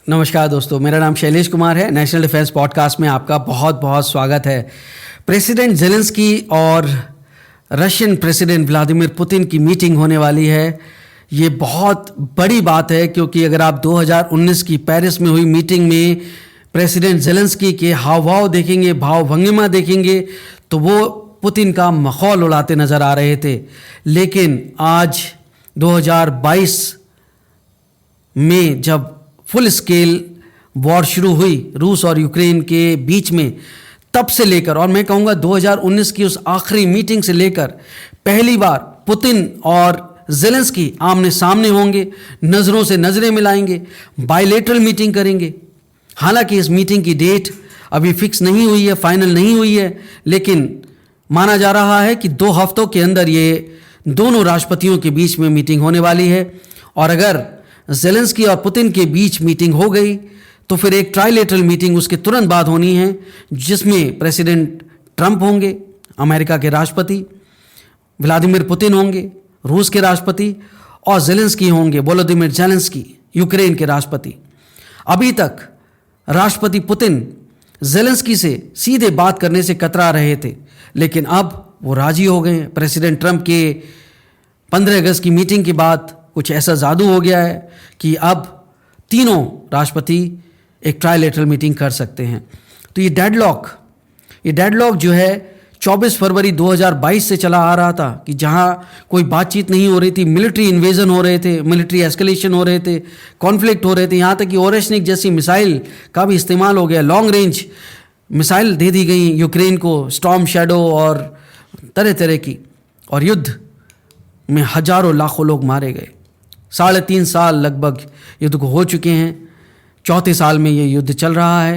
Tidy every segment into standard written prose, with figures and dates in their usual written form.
नमस्कार दोस्तों, मेरा नाम शैलेश कुमार है। नेशनल डिफेंस पॉडकास्ट में आपका बहुत बहुत स्वागत है। प्रेसिडेंट जेलेंस्की और रशियन प्रेसिडेंट व्लादिमीर पुतिन की मीटिंग होने वाली है। ये बहुत बड़ी बात है क्योंकि अगर आप 2019 की पेरिस में हुई मीटिंग में प्रेसिडेंट जेलेंस्की के हाव भाव देखेंगे, भाव भंगिमा देखेंगे, तो वो पुतिन का मखौल उड़ाते नज़र आ रहे थे। लेकिन आज 2022 में जब फुल स्केल वॉर शुरू हुई रूस और यूक्रेन के बीच में, तब से लेकर और मैं कहूँगा 2019 की उस आखिरी मीटिंग से लेकर पहली बार पुतिन और जेलेंस्की आमने सामने होंगे, नज़रों से नज़रें मिलाएंगे, बायलेटरल मीटिंग करेंगे। हालांकि इस मीटिंग की डेट अभी फिक्स नहीं हुई है, फाइनल नहीं हुई है, लेकिन माना जा रहा है कि 2 हफ्तों के अंदर ये दोनों राष्ट्रपतियों के बीच में मीटिंग होने वाली है। और अगर जेलेंस्की और पुतिन के बीच मीटिंग हो गई तो फिर एक ट्राइलेटरल मीटिंग उसके तुरंत बाद होनी है, जिसमें प्रेसिडेंट ट्रंप होंगे, अमेरिका के राष्ट्रपति, व्लादिमीर पुतिन होंगे, रूस के राष्ट्रपति, और जेलेंस्की होंगे, वोलोदिमीर जेलेंस्की, यूक्रेन के राष्ट्रपति। अभी तक राष्ट्रपति पुतिन जेलेंस्की से सीधे बात करने से कतरा रहे थे, लेकिन अब वो राजी हो गए। प्रेसिडेंट ट्रंप के 15 अगस्त की मीटिंग के बाद कुछ ऐसा जादू हो गया है कि अब तीनों राष्ट्रपति एक ट्राइलेटरल मीटिंग कर सकते हैं। तो ये डेडलॉक जो है 24 फरवरी 2022 से चला आ रहा था कि जहां कोई बातचीत नहीं हो रही थी, मिलिट्री इन्वेजन हो रहे थे, मिलिट्री एस्केलेशन हो रहे थे, कॉन्फ्लिक्ट हो रहे थे, यहाँ तक कि ओरेशनिक जैसी मिसाइल का भी इस्तेमाल हो गया। लॉन्ग रेंज मिसाइल दे दी गई यूक्रेन को, स्टॉर्म शैडो और तरह तरह की, और युद्ध में हजारों लाखों लोग मारे गए। 3.5 साल लगभग युद्ध को हो चुके हैं, चौथे साल में ये युद्ध चल रहा है।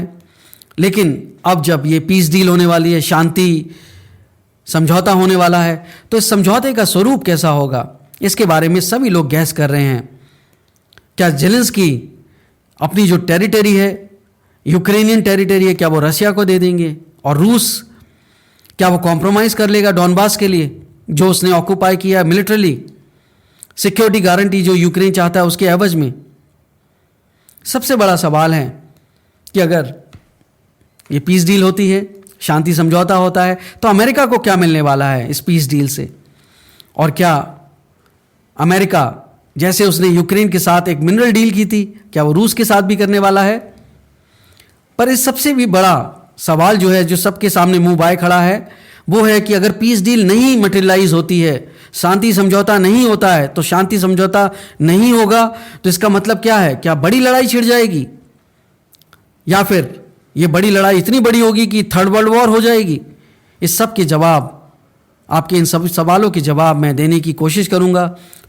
लेकिन अब जब ये पीस डील होने वाली है, शांति समझौता होने वाला है, तो इस समझौते का स्वरूप कैसा होगा, इसके बारे में सभी लोग गैस कर रहे हैं। क्या जेलेंस्की अपनी जो टेरिटरी है, यूक्रेनियन टेरिटरी है, क्या वो रशिया को दे देंगे? और रूस क्या वो कॉम्प्रोमाइज़ कर लेगा डॉनबास के लिए, जो उसने ऑक्यूपाई किया मिलिटरली, सिक्योरिटी गारंटी जो यूक्रेन चाहता है उसके एवज में? सबसे बड़ा सवाल है कि अगर ये पीस डील होती है, शांति समझौता होता है, तो अमेरिका को क्या मिलने वाला है इस पीस डील से? और क्या अमेरिका, जैसे उसने यूक्रेन के साथ एक मिनरल डील की थी, क्या वो रूस के साथ भी करने वाला है? पर इस सबसे भी बड़ा सवाल जो है, जो सबके सामने मुंह बाए खड़ा है, वो है कि अगर पीस डील नहीं मटेरियलाइज होती है, शांति समझौता नहीं होता है, तो शांति समझौता नहीं होगा तो इसका मतलब क्या है? क्या बड़ी लड़ाई छिड़ जाएगी, या फिर ये बड़ी लड़ाई इतनी बड़ी होगी कि थर्ड वर्ल्ड वॉर हो जाएगी? इस सब के जवाब, आपके इन सब सवालों के जवाब मैं देने की कोशिश करूंगा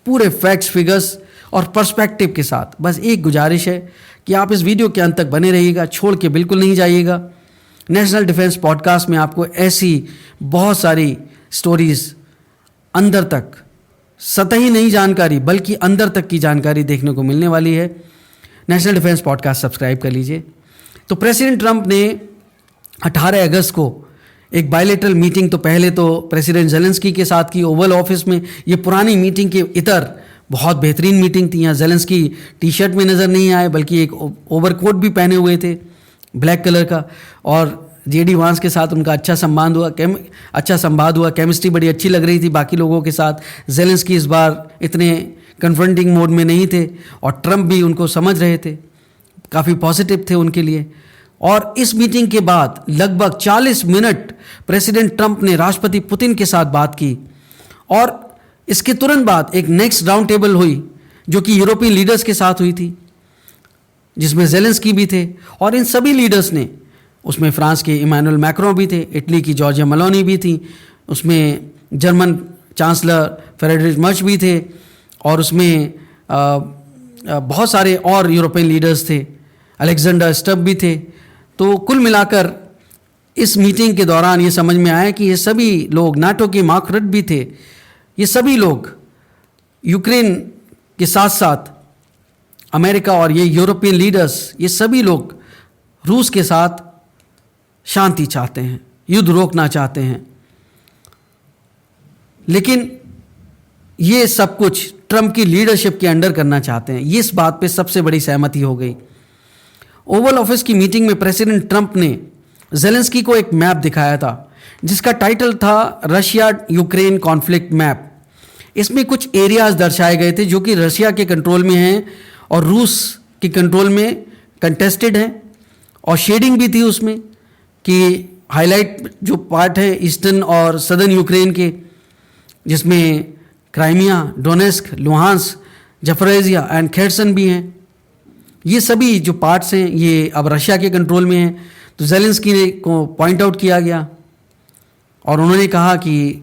पूरे फैक्ट्स, फिगर्स और पर्सपेक्टिव के साथ। बस एक गुजारिश है कि आप इस वीडियो के अंत तक बने रहिएगा, छोड़ के बिल्कुल नहीं जाइएगा। नेशनल डिफेंस पॉडकास्ट में आपको ऐसी बहुत सारी स्टोरीज, अंदर तक सतही नहीं जानकारी बल्कि अंदर तक की जानकारी देखने को मिलने वाली है। नेशनल डिफेंस पॉडकास्ट सब्सक्राइब कर लीजिए। तो प्रेसिडेंट ट्रंप ने 18 अगस्त को एक बायलेटरल मीटिंग तो पहले तो प्रेसिडेंट जेलेंस्की के साथ की ओवल ऑफिस में। ये पुरानी मीटिंग के इतर बहुत बेहतरीन मीटिंग थी। यहाँ जेलेंस्की टी शर्ट में नज़र नहीं आए, बल्कि एक ओवरकोट भी पहने हुए थे ब्लैक कलर का, और जेडी वांस के साथ उनका अच्छा संवाद हुआ। केमिस्ट्री बड़ी अच्छी लग रही थी बाकी लोगों के साथ। जेलेंस्की इस बार इतने कन्फ्रंटिंग मोड में नहीं थे और ट्रंप भी उनको समझ रहे थे, काफ़ी पॉजिटिव थे उनके लिए। और इस मीटिंग के बाद लगभग 40 मिनट प्रेसिडेंट ट्रंप ने राष्ट्रपति पुतिन के साथ बात की, और इसके तुरंत बाद एक नेक्स्ट राउंड टेबल हुई जो कि यूरोपियन लीडर्स के साथ हुई थी, जिसमें जेलेंस्की भी थे। और इन सभी लीडर्स ने, उसमें फ्रांस के इमानुएल मैक्रों भी थे, इटली की जॉर्जिया मेलोनी भी थी, उसमें जर्मन चांसलर फ्रेडरिक मर्च भी थे, और उसमें बहुत सारे और यूरोपियन लीडर्स थे, अलेक्जेंडर स्टब भी थे। तो कुल मिलाकर इस मीटिंग के दौरान ये समझ में आया कि ये सभी लोग, नाटो के मार्क रट भी थे, ये सभी लोग यूक्रेन के साथ साथ अमेरिका और ये यूरोपियन लीडर्स, ये सभी लोग रूस के साथ शांति चाहते हैं, युद्ध रोकना चाहते हैं। लेकिन ये सब कुछ ट्रंप की लीडरशिप के अंडर करना चाहते हैं। ये इस बात पे सबसे बड़ी सहमति हो गई। ओवल ऑफिस की मीटिंग में प्रेसिडेंट ट्रंप ने जेलेंस्की को एक मैप दिखाया था जिसका टाइटल था रशिया यूक्रेन कॉन्फ्लिक्ट मैप। इसमें कुछ एरियाज दर्शाए गए थे जो कि रशिया के कंट्रोल में हैं और रूस के कंट्रोल में कंटेस्टेड हैं, और शेडिंग भी थी उसमें कि हाईलाइट जो पार्ट है ईस्टर्न और सदर्न यूक्रेन के, जिसमें Crimea, Donetsk, Luhansk, जफरेजिया and Kherson भी हैं। ये सभी जो पार्ट्स हैं ये अब रशिया के कंट्रोल में हैं। तो जेलेंस्की को पॉइंट आउट किया गया और उन्होंने कहा कि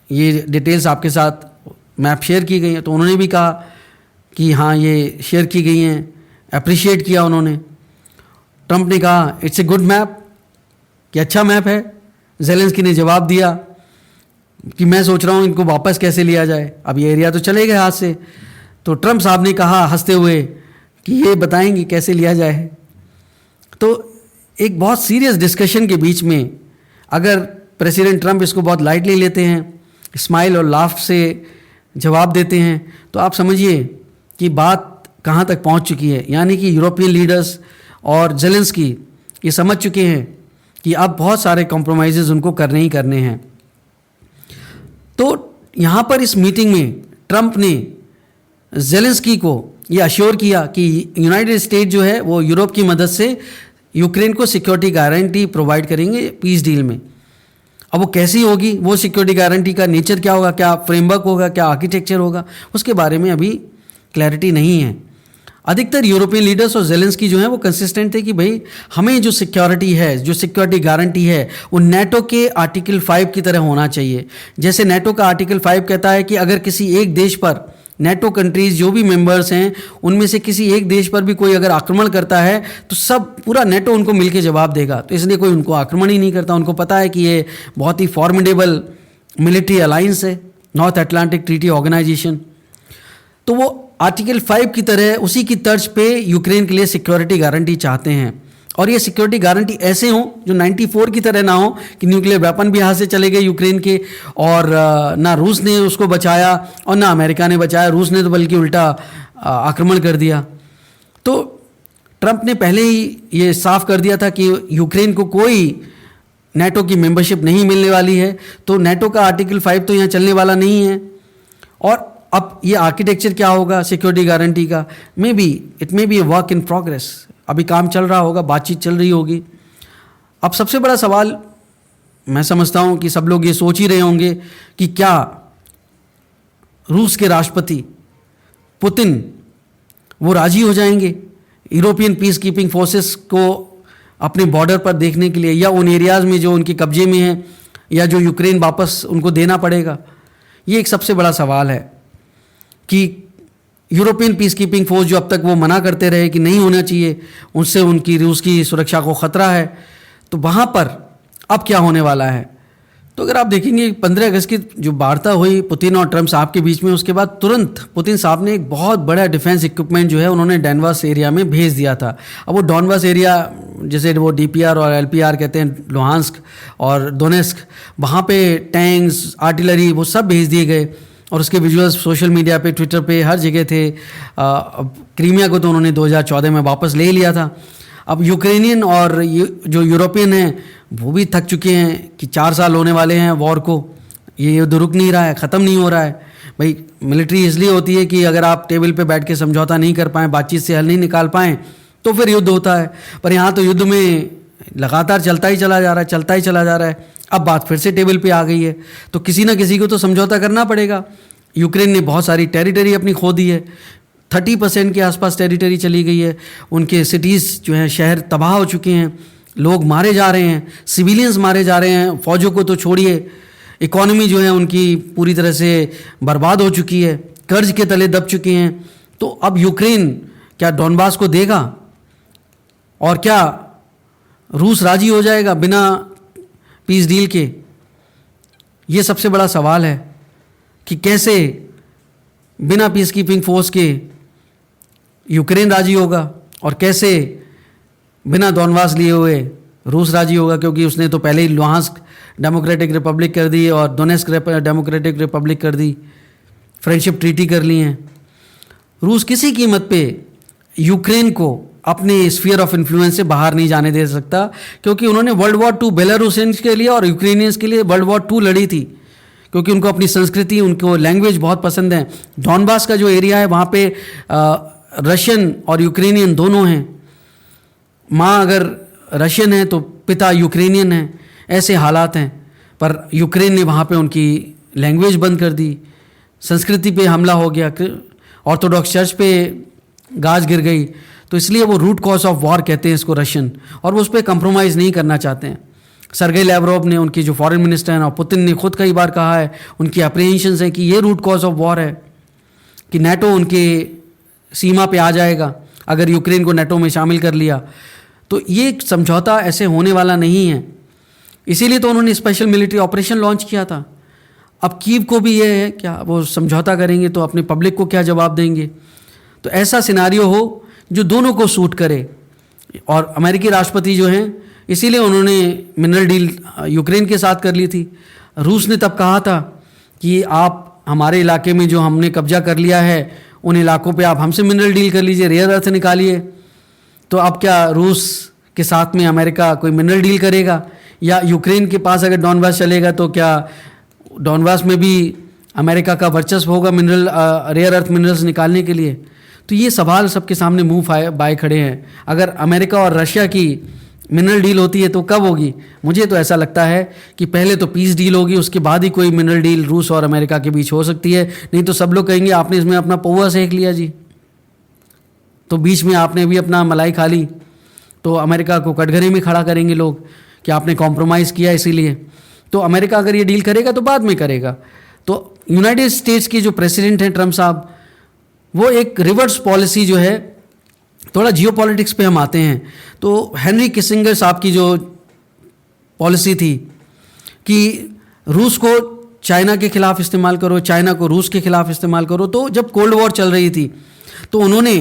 ये डिटेल्स आपके साथ मैप शेयर की गई हैं। तो उन्होंने भी कहा कि हाँ ये शेयर की गई हैं, अप्रिशिएट किया उन्होंने। ट्रंप ने कहा इट्स ए गुड मैप, कि अच्छा मैप है। जेलेंस्की ने जवाब दिया कि मैं सोच रहा हूँ इनको वापस कैसे लिया जाए, अब ये एरिया तो चले गए हाथ से। तो ट्रंप साहब ने कहा हंसते हुए कि ये बताएंगे कैसे लिया जाए। तो एक बहुत सीरियस डिस्कशन के बीच में अगर प्रेसिडेंट ट्रंप इसको बहुत लाइटली लेते हैं, स्माइल और लाफ से जवाब देते हैं, तो आप समझिए कि बात कहाँ तक पहुँच चुकी है। यानी कि यूरोपियन लीडर्स और जेलेंस्की ये समझ चुके हैं कि अब बहुत सारे कॉम्प्रोमाइज़ेस उनको करने ही करने हैं। तो यहाँ पर इस मीटिंग में ट्रंप ने जेलेंस्की को ये अश्योर किया कि यूनाइटेड स्टेट जो है वो यूरोप की मदद से यूक्रेन को सिक्योरिटी गारंटी प्रोवाइड करेंगे पीस डील में। अब वो कैसी होगी, वो सिक्योरिटी गारंटी का नेचर क्या होगा, क्या फ्रेमवर्क होगा, क्या आर्किटेक्चर होगा, उसके बारे में अभी क्लैरिटी नहीं है। अधिकतर यूरोपियन लीडर्स और जेलेंस्की जो है वो कंसिस्टेंट थे कि भाई हमें जो सिक्योरिटी है, जो सिक्योरिटी गारंटी है, वो नेटो के आर्टिकल 5 की तरह होना चाहिए। जैसे नेटो का आर्टिकल 5 कहता है कि अगर किसी एक देश पर, नेटो कंट्रीज जो भी मेंबर्स हैं उनमें से किसी एक देश पर भी कोई अगर आक्रमण करता है तो सब पूरा नेटो उनको मिलकर जवाब देगा। तो इसलिए कोई उनको आक्रमण ही नहीं करता। उनको पता है कि ये बहुत ही फॉर्मिडेबल मिलिट्री अलायंस है, नॉर्थ अटलांटिक ट्रीटी ऑर्गेनाइजेशन। तो वो आर्टिकल 5 की तरह उसी की तर्ज पे यूक्रेन के लिए सिक्योरिटी गारंटी चाहते हैं। और ये सिक्योरिटी गारंटी ऐसे हो जो 94 की तरह ना हो कि न्यूक्लियर वेपन भी यहाँ से चले गए यूक्रेन के, और ना रूस ने उसको बचाया और ना अमेरिका ने बचाया। रूस ने तो बल्कि उल्टा आक्रमण कर दिया। तो ट्रंप ने पहले ही ये साफ कर दिया था कि यूक्रेन को कोई नेटो की मेंबरशिप नहीं मिलने वाली है। तो नेटो का आर्टिकल 5 तो यहाँ चलने वाला नहीं है। और अब ये आर्किटेक्चर क्या होगा सिक्योरिटी गारंटी का, it may be A work in progress. अभी काम चल रहा होगा, बातचीत चल रही होगी। अब सबसे बड़ा सवाल मैं समझता हूँ कि सब लोग ये सोच ही रहे होंगे कि क्या रूस के राष्ट्रपति पुतिन वो राजी हो जाएंगे यूरोपियन पीस कीपिंग फोर्सेस को अपने बॉर्डर पर देखने के लिए, या उन एरियाज़ में जो उनके कब्जे में है, या जो यूक्रेन वापस उनको देना पड़ेगा। ये एक सबसे बड़ा सवाल है कि यूरोपियन पीस कीपिंग फोर्स जो अब तक वो मना करते रहे कि नहीं होना चाहिए, उससे उनकी रूस की सुरक्षा को ख़तरा है, तो वहाँ पर अब क्या होने वाला है। तो अगर आप देखेंगे 15 अगस्त की जो वार्ता हुई पुतिन और ट्रंप साहब के बीच में, उसके बाद तुरंत पुतिन साहब ने एक बहुत बड़ा डिफेंस इक्विपमेंट जो है उन्होंने डॉनबास एरिया में भेज दिया था। अब वो डॉनबास एरिया जैसे वो DPR और LPR कहते हैं, लुहांस्क और डोनेस्क, वहाँ पे टैंक्स, आर्टिलरी वो सब भेज दिए गए। और उसके विजुअल्स सोशल मीडिया पे, ट्विटर पे, हर जगह थे। क्रीमिया को तो उन्होंने 2014 में वापस ले लिया था। अब यूक्रेनियन और जो यूरोपियन हैं वो भी थक चुके हैं कि 4 साल होने वाले हैं वॉर को, ये युद्ध रुक नहीं रहा है, ख़त्म नहीं हो रहा है। भाई मिलिट्री इसलिए होती है कि अगर आप टेबल पे बैठ के समझौता नहीं कर पाएँ, बातचीत से हल नहीं निकाल पाएँ, तो फिर युद्ध होता है। पर यहाँ तो युद्ध में लगातार चलता ही चला जा रहा है। अब बात फिर से टेबल पे आ गई है, तो किसी ना किसी को तो समझौता करना पड़ेगा। यूक्रेन ने बहुत सारी टेरिटरी अपनी खो दी है, 30% के आसपास टेरिटरी चली गई है। उनके सिटीज़ जो हैं, शहर तबाह हो चुके हैं, लोग मारे जा रहे हैं, सिविलियंस मारे जा रहे हैं, फौजों को तो छोड़िए। इकॉनमी जो है उनकी पूरी तरह से बर्बाद हो चुकी है, कर्ज के तले दब चुके हैं। तो अब यूक्रेन क्या डॉनबास को देगा, और क्या रूस राजी हो जाएगा बिना पीस डील के? ये सबसे बड़ा सवाल है कि कैसे बिना पीस कीपिंग फोर्स के यूक्रेन राजी होगा और कैसे बिना डॉनबास लिए हुए रूस राजी होगा, क्योंकि उसने तो पहले ही लुहांस्क डेमोक्रेटिक रिपब्लिक कर दी और डोनेस्क डेमोक्रेटिक रिपब्लिक कर दी, फ्रेंडशिप ट्रीटी कर ली हैं। रूस किसी कीमत पे यूक्रेन को अपने स्फीयर ऑफ इन्फ्लुएंस से बाहर नहीं जाने दे सकता, क्योंकि उन्होंने वर्ल्ड वॉर 2 बेलारूसियंस के लिए और यूक्रेनियंस के लिए वर्ल्ड वॉर 2 लड़ी थी, क्योंकि उनको अपनी संस्कृति, उनको लैंग्वेज बहुत पसंद है। डॉनबास का जो एरिया है वहाँ पे रशियन और यूक्रेनियन दोनों हैं। माँ अगर रशियन है तो पिता यूक्रेनियन है, ऐसे हालात हैं। पर यूक्रेन ने वहाँ पे उनकी लैंग्वेज बंद कर दी, संस्कृति पे हमला हो गया, ऑर्थोडॉक्स चर्च पे गाज गिर गई। तो इसलिए वो रूट कॉज ऑफ वॉर कहते हैं इसको रशियन, और वो उस पर कंप्रोमाइज़ नहीं करना चाहते हैं। सर्गेई लैवरोव ने, उनकी जो फॉरेन मिनिस्टर हैं, और पुतिन ने खुद कई बार कहा है, उनकी अप्रीहेंशंस हैं कि ये रूट कॉज ऑफ वॉर है, कि नेटो उनके सीमा पे आ जाएगा अगर यूक्रेन को नेटो में शामिल कर लिया। तो ये समझौता ऐसे होने वाला नहीं है, इसीलिए तो उन्होंने स्पेशल मिलिट्री ऑपरेशन लॉन्च किया था। अब कीव को भी ये है, क्या वो समझौता करेंगे तो अपने पब्लिक को क्या जवाब देंगे? तो ऐसा सिनारियो हो जो दोनों को सूट करे। और अमेरिकी राष्ट्रपति जो हैं, इसीलिए उन्होंने मिनरल डील यूक्रेन के साथ कर ली थी। रूस ने तब कहा था कि आप हमारे इलाके में जो हमने कब्जा कर लिया है, उन इलाकों पे आप हमसे मिनरल डील कर लीजिए, रेयर अर्थ निकालिए। तो अब क्या रूस के साथ में अमेरिका कोई मिनरल डील करेगा? या यूक्रेन के पास अगर डॉनबास चलेगा तो क्या डॉनबास में भी अमेरिका का वर्चस्व होगा मिनरल रेयर अर्थ मिनरल्स निकालने के लिए? तो ये सवाल सबके सामने मुंह बाए खड़े हैं। अगर अमेरिका और रशिया की मिनरल डील होती है तो कब होगी? मुझे तो ऐसा लगता है कि पहले तो पीस डील होगी, उसके बाद ही कोई मिनरल डील रूस और अमेरिका के बीच हो सकती है। नहीं तो सब लोग कहेंगे आपने इसमें अपना पौवा सेक लिया जी, तो बीच में आपने भी अपना मलाई खा ली। तो अमेरिका को कटघरे में खड़ा करेंगे लोग कि आपने कॉम्प्रोमाइज़ किया। इसीलिए तो अमेरिका अगर ये डील करेगा तो बाद में करेगा। तो यूनाइटेड स्टेट्स के जो प्रेसिडेंट हैं ट्रम्प साहब, वो एक रिवर्स पॉलिसी जो है, थोड़ा जियोपॉलिटिक्स पे हम आते हैं। तो हेनरी किसिंगर साहब की जो पॉलिसी थी कि रूस को चाइना के खिलाफ इस्तेमाल करो, चाइना को रूस के खिलाफ इस्तेमाल करो। तो जब कोल्ड वॉर चल रही थी तो उन्होंने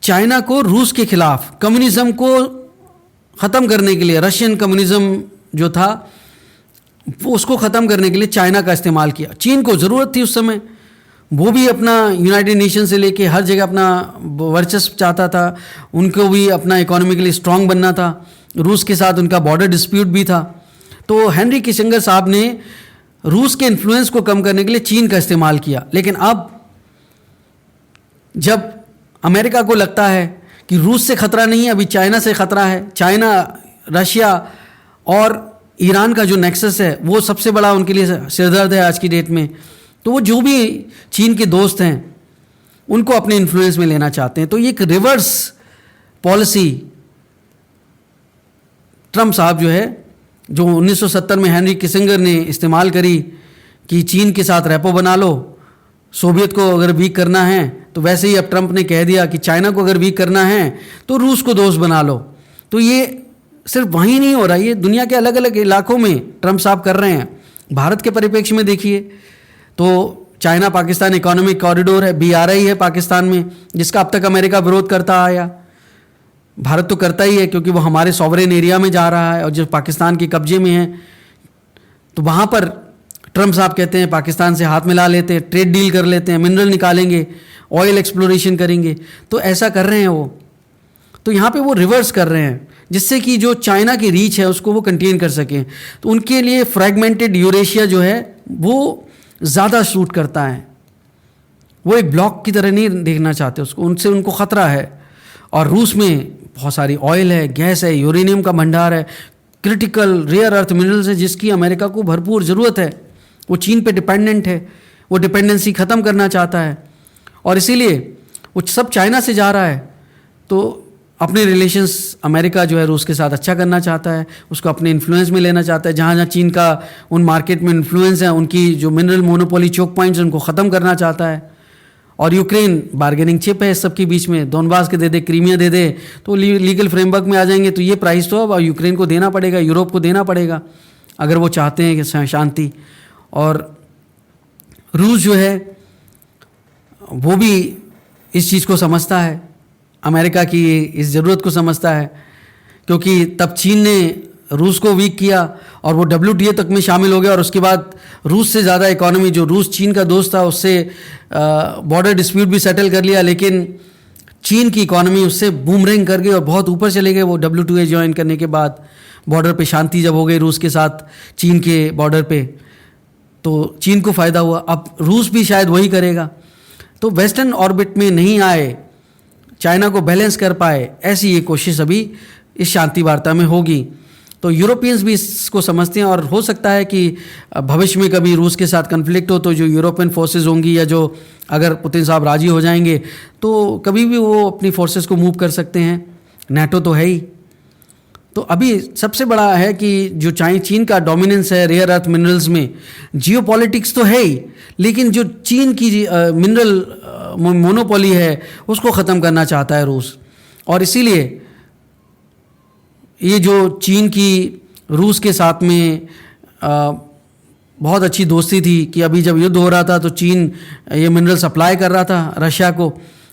चाइना को रूस के खिलाफ, कम्युनिज्म को ख़त्म करने के लिए, रशियन कम्युनिज्म जो था वो उसको ख़त्म करने के लिए चाइना का इस्तेमाल किया। चीन को ज़रूरत थी उस समय, वो भी अपना यूनाइटेड नेशन से लेके हर जगह अपना वर्चस्व चाहता था, उनको भी अपना इकोनॉमिकली स्ट्रांग बनना था। रूस के साथ उनका बॉर्डर डिस्प्यूट भी था। तो हेनरी किसिंगर साहब ने रूस के इन्फ्लुएंस को कम करने के लिए चीन का इस्तेमाल किया। लेकिन अब जब अमेरिका को लगता है कि रूस से ख़तरा नहीं है, अभी चाइना से ख़तरा है, चाइना, रशिया और ईरान का जो नेक्सस है वो सबसे बड़ा उनके लिए सिरदर्द है आज की डेट में। तो वो जो भी चीन के दोस्त हैं उनको अपने इन्फ्लुएंस में लेना चाहते हैं। तो ये एक रिवर्स पॉलिसी ट्रम्प साहब जो है, जो 1970 में हेनरी किसिंगर ने इस्तेमाल करी कि चीन के साथ रेपो बना लो, सोवियत को अगर वीक करना है, तो वैसे ही अब ट्रम्प ने कह दिया कि चाइना को अगर वीक करना है तो रूस को दोस्त बना लो। तो ये सिर्फ वहीं नहीं हो रहा, ये दुनिया के अलग अलग इलाकों में ट्रम्प साहब कर रहे हैं। भारत के परिप्रेक्ष्य में देखिए तो चाइना पाकिस्तान इकोनॉमिक कॉरिडोर है, BRI है पाकिस्तान में, जिसका अब तक अमेरिका विरोध करता आया। भारत तो करता ही है क्योंकि वो हमारे सॉवरेन एरिया में जा रहा है और जो पाकिस्तान के कब्जे में है। तो वहाँ पर ट्रम्प साहब कहते हैं पाकिस्तान से हाथ मिला लेते हैं, ट्रेड डील कर लेते हैं, मिनरल निकालेंगे, ऑयल एक्सप्लोरेशन करेंगे। तो ऐसा कर रहे हैं वो। तो यहाँ पे वो रिवर्स कर रहे हैं जिससे कि जो चाइना की रीच है उसको वो कंटेन कर सकें। तो उनके लिए फ्रैगमेंटेड यूरेशिया जो है वो ज़्यादा सूट करता है। वो एक ब्लॉक की तरह नहीं देखना चाहते उसको, उनसे उनको ख़तरा है। और रूस में बहुत सारी ऑयल है, गैस है, यूरेनियम का भंडार है, क्रिटिकल रेयर अर्थ मिनरल्स है जिसकी अमेरिका को भरपूर ज़रूरत है। वो चीन पे डिपेंडेंट है, वो डिपेंडेंसी ख़त्म करना चाहता है और इसीलिए वो सब चाइना से जा रहा है। तो अपने रिलेशंस अमेरिका जो है रूस के साथ अच्छा करना चाहता है, उसको अपने इन्फ्लुएंस में लेना चाहता है। जहाँ जहाँ चीन का उन मार्केट में इन्फ्लुएंस है, उनकी जो मिनरल मोनोपोली चोक पॉइंट्स उनको ख़त्म करना चाहता है। और यूक्रेन बार्गेनिंग चिप है इस सब के बीच में, डोनबास के दे दे, क्रीमिया दे दे, तो लीगल फ्रेमवर्क में आ जाएंगे। तो ये प्राइस तो अब यूक्रेन को देना पड़ेगा, यूरोप को देना पड़ेगा अगर वो चाहते हैं कि शांति। और रूस जो है वो भी इस चीज़ को समझता है, अमेरिका की इस ज़रूरत को समझता है, क्योंकि तब चीन ने रूस को वीक किया और वो WTO तक में शामिल हो गया और उसके बाद रूस से ज़्यादा इकोनॉमी, जो रूस चीन का दोस्त था, उससे बॉर्डर डिस्प्यूट भी सेटल कर लिया। लेकिन चीन की इकोनॉमी उससे बूमरैंग कर गई और बहुत ऊपर चले गए वो WTO ज्वाइन करने के बाद। बॉर्डर पे शांति जब हो गई रूस के साथ, चीन के बॉर्डर पे, तो चीन को फ़ायदा हुआ। अब रूस भी शायद वही करेगा। तो वेस्टर्न ऑर्बिट में नहीं आए, चाइना को बैलेंस कर पाए, ऐसी ये कोशिश अभी इस शांति वार्ता में होगी। तो यूरोपियंस भी इसको समझते हैं और हो सकता है कि भविष्य में कभी रूस के साथ कन्फ्लिक्ट हो तो जो यूरोपियन फोर्सेस होंगी या जो अगर पुतिन साहब राजी हो जाएंगे तो कभी भी वो अपनी फोर्सेस को मूव कर सकते हैं। नाटो तो है ही। तो अभी सबसे बड़ा है कि जो चीन का डोमिनेंस है रेयर अर्थ मिनरल्स में, जियोपॉलिटिक्स तो है ही, लेकिन जो चीन की मिनरल मोनोपोली है उसको ख़त्म करना चाहता है रूस। और इसीलिए ये जो चीन की रूस के साथ में बहुत अच्छी दोस्ती थी कि अभी जब युद्ध हो रहा था तो चीन ये मिनरल सप्लाई कर रहा था रशिया को,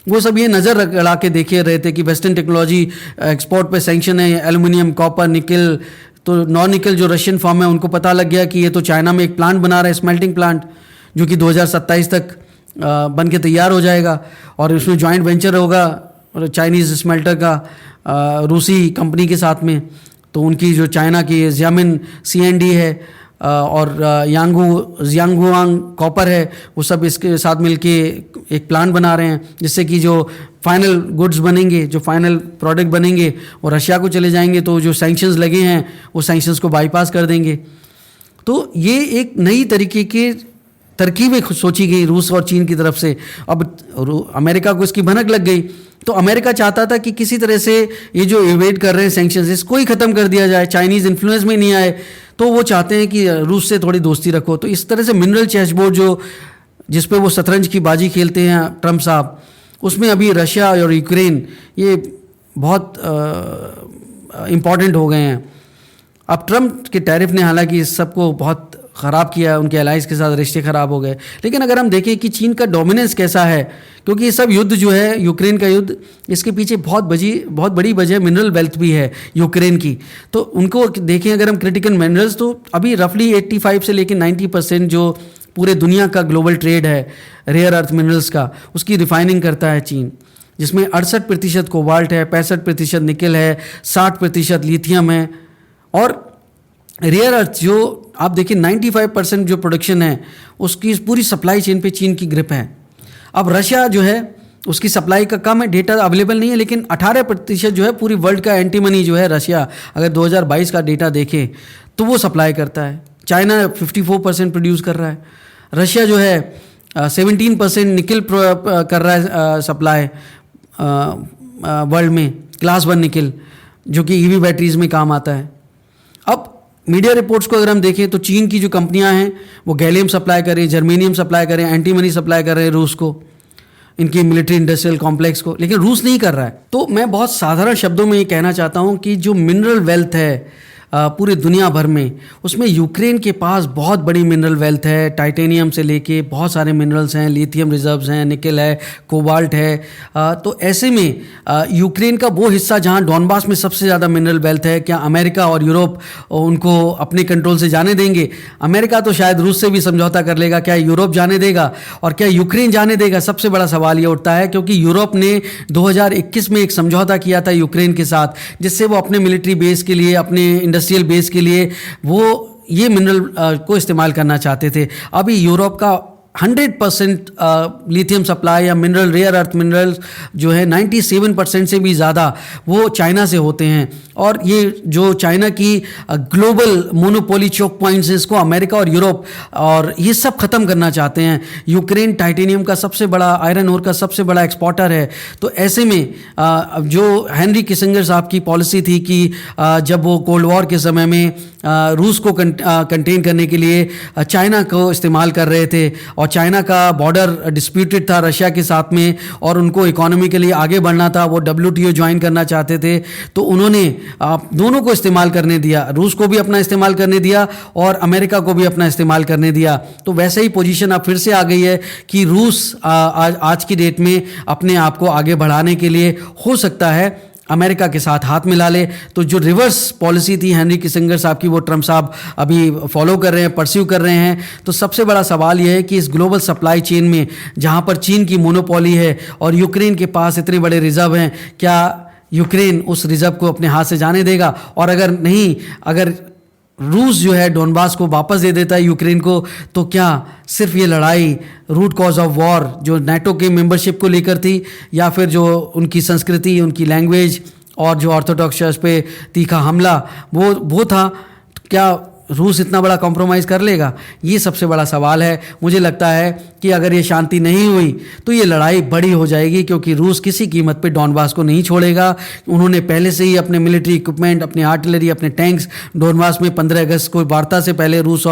वो सब ये नज़र लगा के देखे रहे थे कि वेस्टर्न टेक्नोलॉजी एक्सपोर्ट पे सैंक्शन है, एल्युमिनियम, कॉपर, निकल, तो नॉन निकल जो रशियन फॉर्म है उनको पता लग गया कि ये तो चाइना में एक प्लांट बना रहा है, स्मेल्टिंग प्लांट, जो कि 2027 तक बन के तैयार हो जाएगा और उसमें जॉइंट वेंचर होगा चाइनीज़ स्मेल्टर का रूसी कंपनी के साथ में। तो उनकी जो चाइना की ज़ियामिन CND है और जियांगुआंग कॉपर है, वो सब इसके साथ मिलके एक प्लांट बना रहे हैं जिससे कि जो फाइनल गुड्स बनेंगे, जो फाइनल प्रोडक्ट बनेंगे वो रशिया को चले जाएंगे। तो जो सैंक्शंस लगे हैं वो सैंक्शंस को बाईपास कर देंगे। तो ये एक नई तरीके के तरकीबें सोची गई रूस और चीन की तरफ से। अब अमेरिका को इसकी भनक लग गई तो अमेरिका चाहता था कि किसी तरह से ये जो इवेड कर रहे हैं सैंक्शंस, इसको ही ख़त्म कर दिया जाए, चाइनीज़ इन्फ्लुएंस में नहीं आए। तो वो चाहते हैं कि रूस से थोड़ी दोस्ती रखो। तो इस तरह से मिनरल चेसबोर्ड जो जिस पे वो शतरंज की बाजी खेलते हैं ट्रम्प साहब, उसमें अभी रशिया और यूक्रेन ये बहुत इम्पॉर्टेंट हो गए हैं। अब ट्रम्प के टैरिफ ने हालांकि इस सबको बहुत ख़राब किया, उनके अलाइंस के साथ रिश्ते ख़राब हो गए। लेकिन अगर हम देखें कि चीन का डोमिनेंस कैसा है, क्योंकि ये सब युद्ध जो है यूक्रेन का युद्ध, इसके पीछे बहुत बड़ी वजह मिनरल वेल्थ भी है यूक्रेन की। तो उनको देखें अगर हम क्रिटिकल मिनरल्स, तो अभी रफली 85 से लेकर 90% जो पूरे दुनिया का ग्लोबल ट्रेड है रेयर अर्थ मिनरल्स का, उसकी रिफाइनिंग करता है चीन, जिसमें 68% कोबाल्ट है, 65% निकल है, 60% लिथियम है। और रेयर अर्थ जो आप देखिए 95% जो प्रोडक्शन है उसकी पूरी सप्लाई चेन पे चीन की ग्रिप है। अब रशिया जो है उसकी सप्लाई का कम है, डेटा अवेलेबल नहीं है, लेकिन 18% जो है पूरी वर्ल्ड का एंटीमनी जो है रशिया अगर 2022 का डेटा देखें तो वो सप्लाई करता है। चाइना 54% प्रोड्यूस कर रहा है। रशिया जो है 17% निकल कर रहा है सप्लाई वर्ल्ड में, क्लास 1 निकल, जो कि EV बैटरीज में काम आता है। अब मीडिया रिपोर्ट्स को अगर हम देखें तो चीन की जो कंपनियां हैं वो गैलियम सप्लाई कर रही हैं, जर्मेनियम सप्लाई कर रहे हैं, एंटीमनी सप्लाई कर रहे हैं रूस को, इनकी मिलिट्री इंडस्ट्रियल कॉम्प्लेक्स को, लेकिन रूस नहीं कर रहा है। तो मैं बहुत साधारण शब्दों में ये कहना चाहता हूँ कि जो मिनरल वेल्थ है पूरी दुनिया भर में, उसमें यूक्रेन के पास बहुत बड़ी मिनरल वेल्थ है। टाइटेनियम से लेके बहुत सारे मिनरल्स हैं, लिथियम रिजर्व्स हैं, निकल है, कोबाल्ट है। तो ऐसे में यूक्रेन का वो हिस्सा जहां डॉनबास में सबसे ज़्यादा मिनरल वेल्थ है, क्या अमेरिका और यूरोप उनको अपने कंट्रोल से जाने देंगे? अमेरिका तो शायद रूस से भी समझौता कर लेगा, क्या यूरोप जाने देगा? और क्या यूक्रेन जाने देगा? सबसे बड़ा सवाल ये उठता है, क्योंकि यूरोप ने 2021 में एक समझौता किया था यूक्रेन के साथ, जिससे वो अपने मिलिट्री बेस के लिए, अपने इंडस्ट्रियल बेस के लिए वो ये मिनरल को इस्तेमाल करना चाहते थे। अभी यूरोप का 100% लिथियम सप्लाई या मिनरल रेयर अर्थ मिनरल्स जो है 97% से भी ज़्यादा वो चाइना से होते हैं। और ये जो चाइना की ग्लोबल मोनोपोली चोक पॉइंट्स हैं, इसको अमेरिका और यूरोप और ये सब ख़त्म करना चाहते हैं। यूक्रेन टाइटेनियम का सबसे बड़ा, आयरन ओर का सबसे बड़ा एक्सपोर्टर है। तो ऐसे में जो हेनरी किसिंजर साहब की पॉलिसी थी कि जब वो कोल्ड वॉर के समय में रूस को कंटेन करने के लिए चाइना को इस्तेमाल कर रहे थे, और चाइना का बॉर्डर डिस्प्यूटेड था रशिया के साथ में, और उनको इकोनॉमिकली आगे बढ़ना था, वो WTO ज्वाइन करना चाहते थे, तो उन्होंने दोनों को इस्तेमाल करने दिया, रूस को भी अपना इस्तेमाल करने दिया और अमेरिका को भी अपना इस्तेमाल करने दिया। तो वैसे ही पोजीशन अब फिर से आ गई है कि रूस आज की डेट में अपने आप को आगे बढ़ाने के लिए हो सकता है अमेरिका के साथ हाथ मिला ले। तो जो रिवर्स पॉलिसी थी हेनरी किसिंजर साहब की, वो ट्रम्प साहब अभी फॉलो कर रहे हैं, परस्यू कर रहे हैं। तो सबसे बड़ा सवाल यह है कि इस ग्लोबल सप्लाई चेन में जहां पर चीन की मोनोपोली है और यूक्रेन के पास इतने बड़े रिजर्व हैं, क्या यूक्रेन उस रिजर्व को अपने हाथ से जाने देगा? और अगर नहीं, अगर रूस जो है डोनबास को वापस दे देता है यूक्रेन को, तो क्या सिर्फ ये लड़ाई रूट कॉज ऑफ वॉर जो नाटो के मेंबरशिप को लेकर थी, या फिर जो उनकी संस्कृति, उनकी लैंग्वेज और जो ऑर्थोडॉक्स चर्च पे तीखा हमला वो था, क्या रूस इतना बड़ा कॉम्प्रोमाइज़ कर लेगा? ये सबसे बड़ा सवाल है। मुझे लगता है कि अगर ये शांति नहीं हुई तो ये लड़ाई बड़ी हो जाएगी, क्योंकि रूस किसी कीमत पे डोनबास को नहीं छोड़ेगा। उन्होंने पहले से ही अपने मिलिट्री इक्विपमेंट, अपनी आर्टिलरी, अपने टैंक्स डोनबास में 15 अगस्त को वार्ता से पहले रूस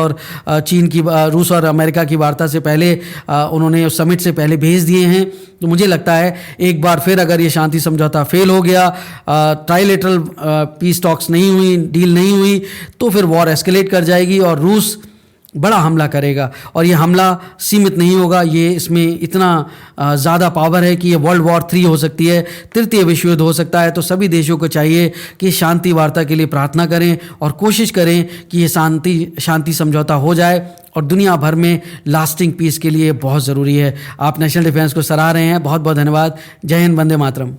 और अमेरिका की वार्ता से पहले उन्होंने उस समिट से पहले भेज दिए हैं। तो मुझे लगता है एक बार फिर अगर ये शांति समझौता फेल हो गया, ट्राइलेटरल पीस टॉक्स नहीं हुई, डील नहीं हुई, तो फिर वॉर एस्केलेट कर जाएगी और रूस बड़ा हमला करेगा। और ये हमला सीमित नहीं होगा, ये इसमें इतना ज़्यादा पावर है कि ये वर्ल्ड वॉर 3 हो सकती है, तृतीय विश्व युद्ध हो सकता है। तो सभी देशों को चाहिए कि शांति वार्ता के लिए प्रार्थना करें और कोशिश करें कि ये शांति समझौता हो जाए, और दुनिया भर में लास्टिंग पीस के लिए बहुत ज़रूरी है। आप नेशनल डिफेंस को सराह रहे हैं, बहुत बहुत धन्यवाद। जय हिंद, वंदे मातरम।